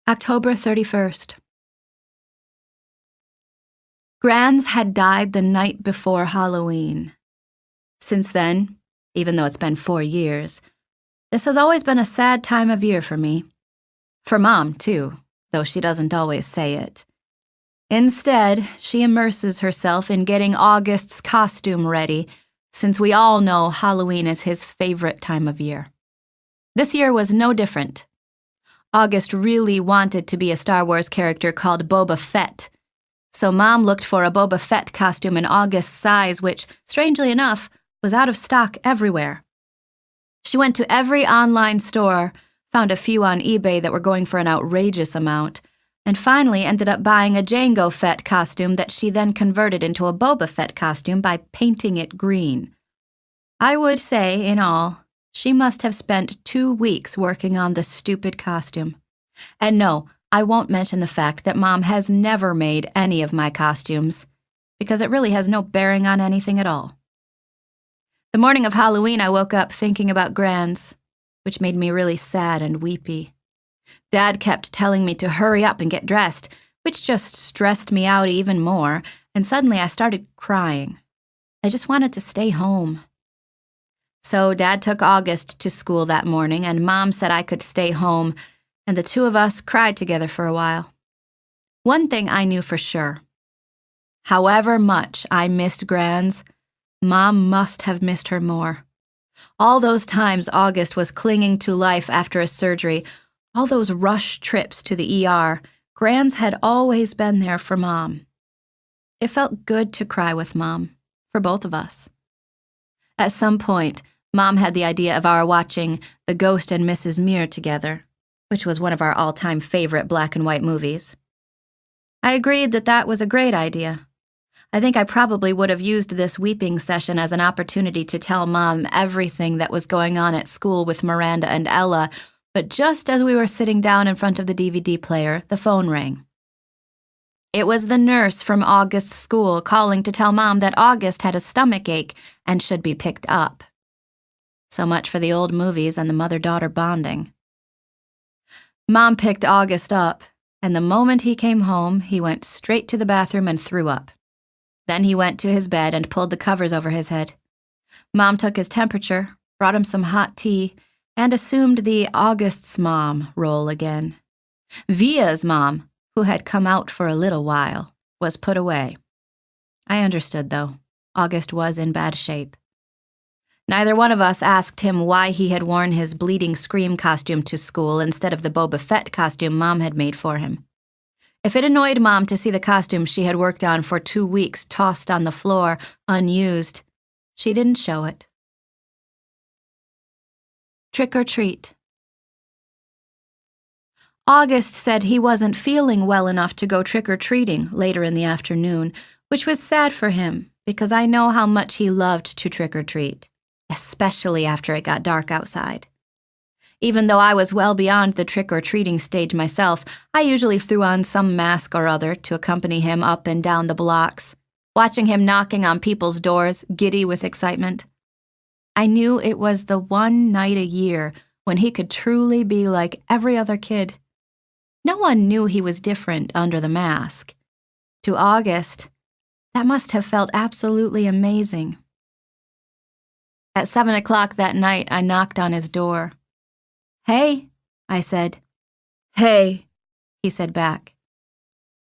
October 31st. Granz had died the night before Halloween. Since then, even though it's been 4 years, this has always been a sad time of year for me. For Mom, too, though she doesn't always say it. Instead, she immerses herself in getting August's costume ready, since we all know Halloween is his favorite time of year. This year was no different. August really wanted to be a Star Wars character called Boba Fett, so Mom looked for a Boba Fett costume in August's size, which, strangely enough, was out of stock everywhere. She went to every online store, found a few on eBay that were going for an outrageous amount, and finally ended up buying a Jango Fett costume that she then converted into a Boba Fett costume by painting it green. I would say, in all, she must have spent 2 weeks working on the stupid costume. And no, I won't mention the fact that Mom has never made any of my costumes, because it really has no bearing on anything at all. The morning of Halloween, I woke up thinking about Granz, which made me really sad and weepy. Dad kept telling me to hurry up and get dressed, which just stressed me out even more, and suddenly I started crying. I just wanted to stay home. So Dad took August to school that morning, and Mom said I could stay home, and the two of us cried together for a while. One thing I knew for sure. However much I missed Granz, Mom must have missed her more. All those times August was clinging to life after a surgery, all those rush trips to the ER, Granz had always been there for Mom. It felt good to cry with Mom, for both of us. At some point, Mom had the idea of our watching The Ghost and Mrs. Muir together, which was one of our all-time favorite black and white movies. I agreed that that was a great idea. I think I probably would have used this weeping session as an opportunity to tell Mom everything that was going on at school with Miranda and Ella, but just as we were sitting down in front of the DVD player, the phone rang. It was the nurse from August's school calling to tell Mom that August had a stomachache and should be picked up. So much for the old movies and the mother-daughter bonding. Mom picked August up, and the moment he came home, he went straight to the bathroom and threw up. Then he went to his bed and pulled the covers over his head. Mom took his temperature, brought him some hot tea, and assumed the August's mom role again. Via's mom, who had come out for a little while, was put away. I understood, though. August was in bad shape. Neither one of us asked him why he had worn his bleeding scream costume to school instead of the Boba Fett costume Mom had made for him. If it annoyed Mom to see the costume she had worked on for 2 weeks tossed on the floor, unused, she didn't show it. Trick or treat. August said he wasn't feeling well enough to go trick-or-treating later in the afternoon, which was sad for him because I know how much he loved to trick-or-treat, especially after it got dark outside. Even though I was well beyond the trick-or-treating stage myself, I usually threw on some mask or other to accompany him up and down the blocks, watching him knocking on people's doors, giddy with excitement. I knew it was the one night a year when he could truly be like every other kid. No one knew he was different under the mask. To August, that must have felt absolutely amazing. At 7 o'clock that night, I knocked on his door. "Hey," I said. "Hey," he said back.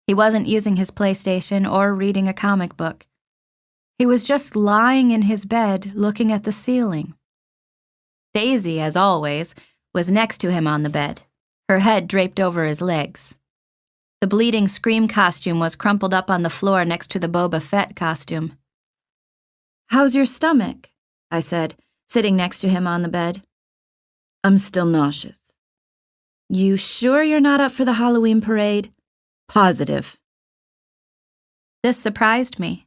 He wasn't using his PlayStation or reading a comic book. He was just lying in his bed looking at the ceiling. Daisy, as always, was next to him on the bed, her head draped over his legs. The bleeding scream costume was crumpled up on the floor next to the Boba Fett costume. "How's your stomach?" I said, sitting next to him on the bed. "I'm still nauseous." "You sure you're not up for the Halloween parade?" "Positive." This surprised me.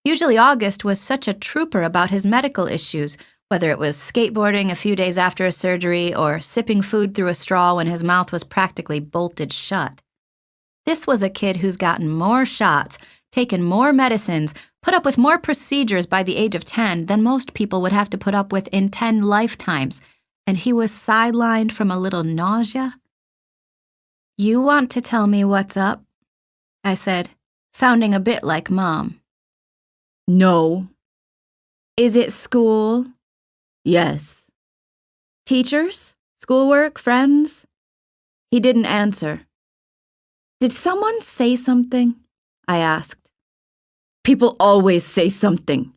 Usually August was such a trooper about his medical issues, whether it was skateboarding a few days after a surgery or sipping food through a straw when his mouth was practically bolted shut. This was a kid who's gotten more shots, taken more medicines, put up with more procedures by the age of 10 than most people would have to put up with in 10 lifetimes, and he was sidelined from a little nausea? You want to tell me what's up? I said, sounding a bit like Mom. No. Is it school? Yes. Teachers? Schoolwork? Friends? He didn't answer. Did someone say something? I asked. People always say something,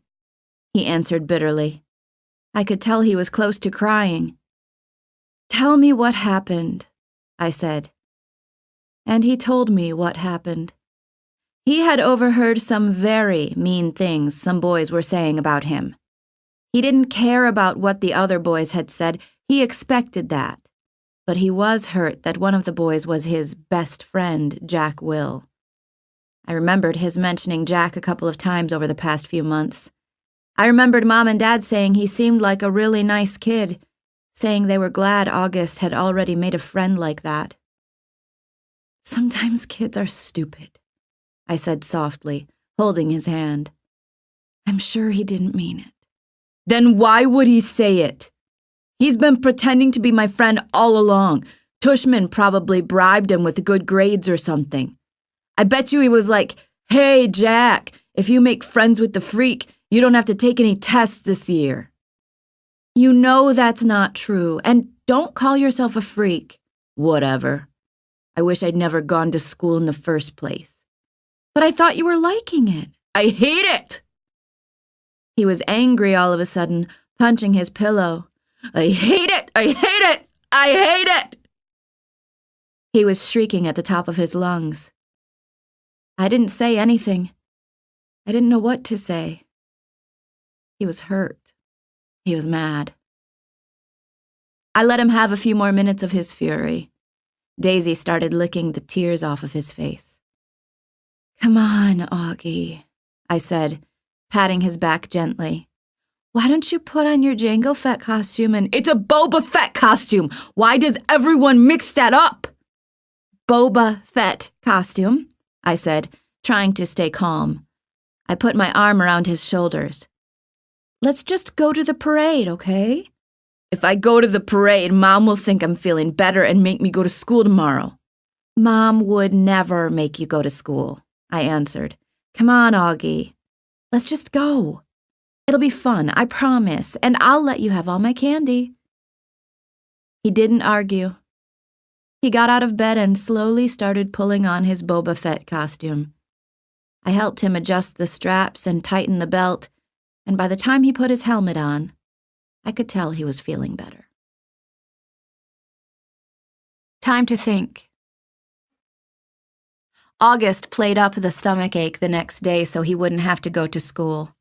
he answered bitterly. I could tell he was close to crying. Tell me what happened, I said. And he told me what happened. He had overheard some very mean things some boys were saying about him. He didn't care about what the other boys had said. He expected that. But he was hurt that one of the boys was his best friend, Jack Will. I remembered his mentioning Jack a couple of times over the past few months. I remembered Mom and Dad saying he seemed like a really nice kid, saying they were glad August had already made a friend like that. Sometimes kids are stupid, I said softly, holding his hand. I'm sure he didn't mean it. Then why would he say it? He's been pretending to be my friend all along. Tushman probably bribed him with good grades or something. I bet you he was like, hey, Jack, if you make friends with the freak, you don't have to take any tests this year. You know that's not true, and don't call yourself a freak. Whatever. I wish I'd never gone to school in the first place. But I thought you were liking it. I hate it! He was angry all of a sudden, punching his pillow. I hate it! I hate it! I hate it! He was shrieking at the top of his lungs. I didn't say anything. I didn't know what to say. He was hurt. He was mad. I let him have a few more minutes of his fury. Daisy started licking the tears off of his face. Come on, Augie, I said, patting his back gently. Why don't you put on your Jango Fett costume and— It's a Boba Fett costume! Why does everyone mix that up? Boba Fett costume, I said, trying to stay calm. I put my arm around his shoulders. Let's just go to the parade, okay? If I go to the parade, Mom will think I'm feeling better and make me go to school tomorrow. Mom would never make you go to school, I answered. Come on, Augie. Let's just go. It'll be fun, I promise, and I'll let you have all my candy. He didn't argue. He got out of bed and slowly started pulling on his Boba Fett costume. I helped him adjust the straps and tighten the belt, and by the time he put his helmet on, I could tell he was feeling better. Time to think. August played up the stomachache the next day so he wouldn't have to go to school.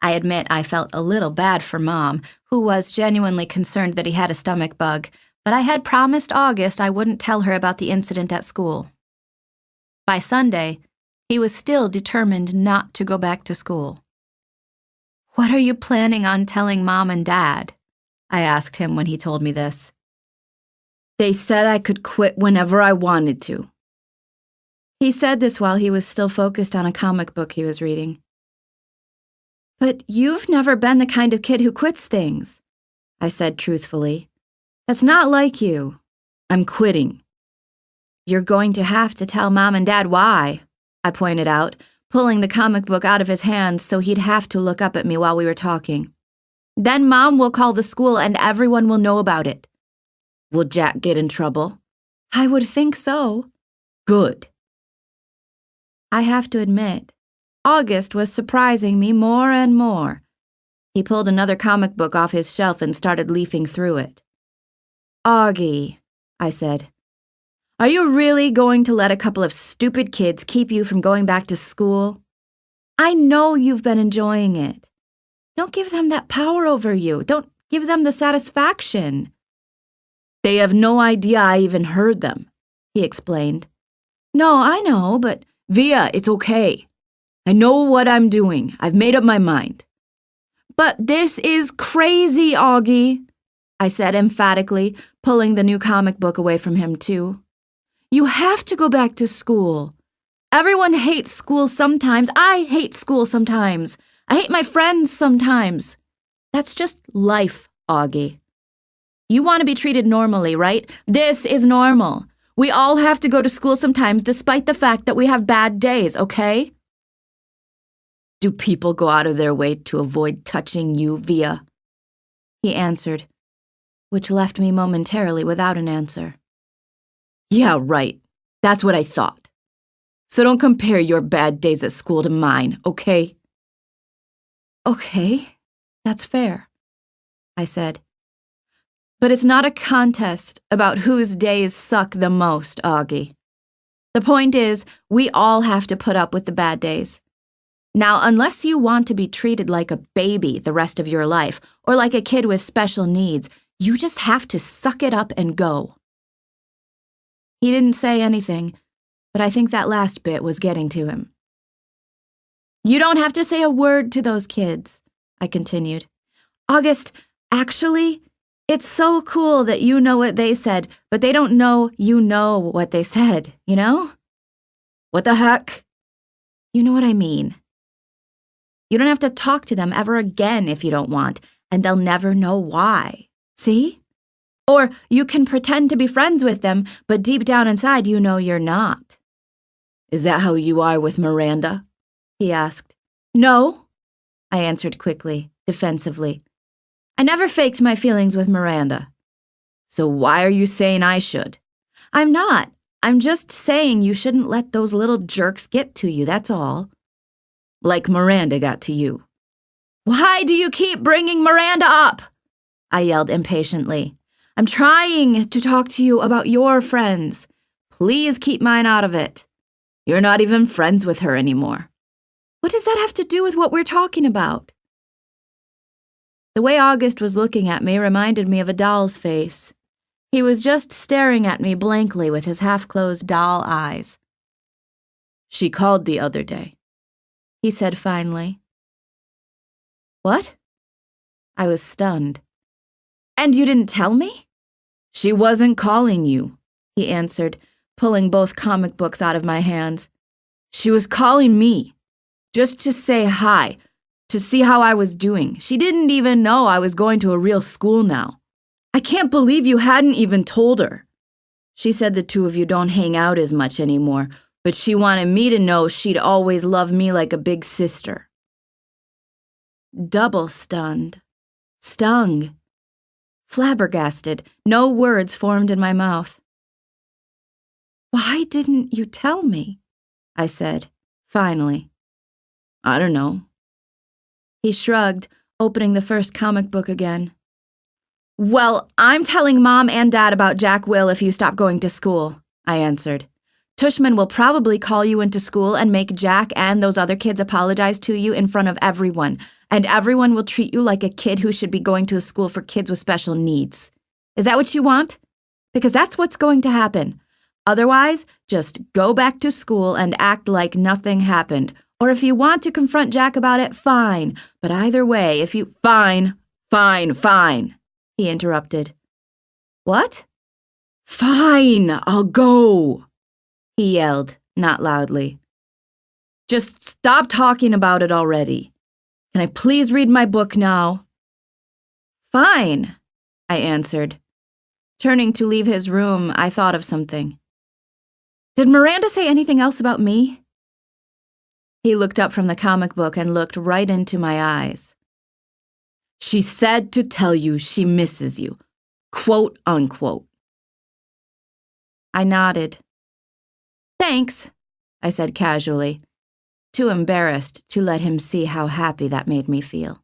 I admit I felt a little bad for Mom, who was genuinely concerned that he had a stomach bug, but I had promised August I wouldn't tell her about the incident at school. By Sunday, he was still determined not to go back to school. What are you planning on telling Mom and Dad? I asked him when he told me this. They said I could quit whenever I wanted to. He said this while he was still focused on a comic book he was reading. But you've never been the kind of kid who quits things, I said truthfully. That's not like you. I'm quitting. You're going to have to tell Mom and Dad why, I pointed out, pulling the comic book out of his hands so he'd have to look up at me while we were talking. Then Mom will call the school and everyone will know about it. Will Jack get in trouble? I would think so. Good. I have to admit, August was surprising me more and more. He pulled another comic book off his shelf and started leafing through it. Augie, I said, are you really going to let a couple of stupid kids keep you from going back to school? I know you've been enjoying it. Don't give them that power over you. Don't give them the satisfaction. They have no idea I even heard them, he explained. No, I know, but— Via, it's okay. I know what I'm doing. I've made up my mind. But this is crazy, Augie, I said emphatically, pulling the new comic book away from him too. You have to go back to school. Everyone hates school sometimes. I hate school sometimes. I hate my friends sometimes. That's just life, Augie. You want to be treated normally, right? This is normal. We all have to go to school sometimes despite the fact that we have bad days, okay? Do people go out of their way to avoid touching you, Via? He answered, which left me momentarily without an answer. Yeah, right. That's what I thought. So don't compare your bad days at school to mine, okay? Okay, that's fair, I said. But it's not a contest about whose days suck the most, Augie. The point is, we all have to put up with the bad days. Now, unless you want to be treated like a baby the rest of your life, or like a kid with special needs, you just have to suck it up and go. He didn't say anything, but I think that last bit was getting to him. You don't have to say a word to those kids, I continued. August, actually, it's so cool that you know what they said, but they don't know you know what they said, you know? What the heck? You know what I mean. You don't have to talk to them ever again if you don't want, and they'll never know why. See? Or you can pretend to be friends with them, but deep down inside you know you're not. Is that how you are with Miranda? He asked. No, I answered quickly, defensively. I never faked my feelings with Miranda. So why are you saying I should? I'm not. I'm just saying you shouldn't let those little jerks get to you, that's all. Like Miranda got to you. Why do you keep bringing Miranda up? I yelled impatiently. I'm trying to talk to you about your friends. Please keep mine out of it. You're not even friends with her anymore. What does that have to do with what we're talking about? The way August was looking at me reminded me of a doll's face. He was just staring at me blankly with his half-closed doll eyes. She called the other day, he said finally. What? I was stunned. And you didn't tell me? She wasn't calling you, he answered, pulling both comic books out of my hands. She was calling me, just to say hi, to see how I was doing. She didn't even know I was going to a real school now. I can't believe you hadn't even told her. She said the two of you don't hang out as much anymore, but she wanted me to know she'd always love me like a big sister. Double stunned. Stung. Flabbergasted. No words formed in my mouth. Why didn't you tell me? I said, finally. I don't know. He shrugged, opening the first comic book again. Well, I'm telling Mom and Dad about Jack Will if you stop going to school, I answered. Tushman will probably call you into school and make Jack and those other kids apologize to you in front of everyone, and everyone will treat you like a kid who should be going to a school for kids with special needs. Is that what you want? Because that's what's going to happen. Otherwise, just go back to school and act like nothing happened. Or if you want to confront Jack about it, fine. But either way, if you— Fine, he interrupted. What? Fine, I'll go, he yelled, not loudly. Just stop talking about it already. Can I please read my book now? Fine, I answered. Turning to leave his room, I thought of something. Did Miranda say anything else about me? He looked up from the comic book and looked right into my eyes. She said to tell you she misses you, quote unquote. I nodded. Thanks, I said casually, too embarrassed to let him see how happy that made me feel.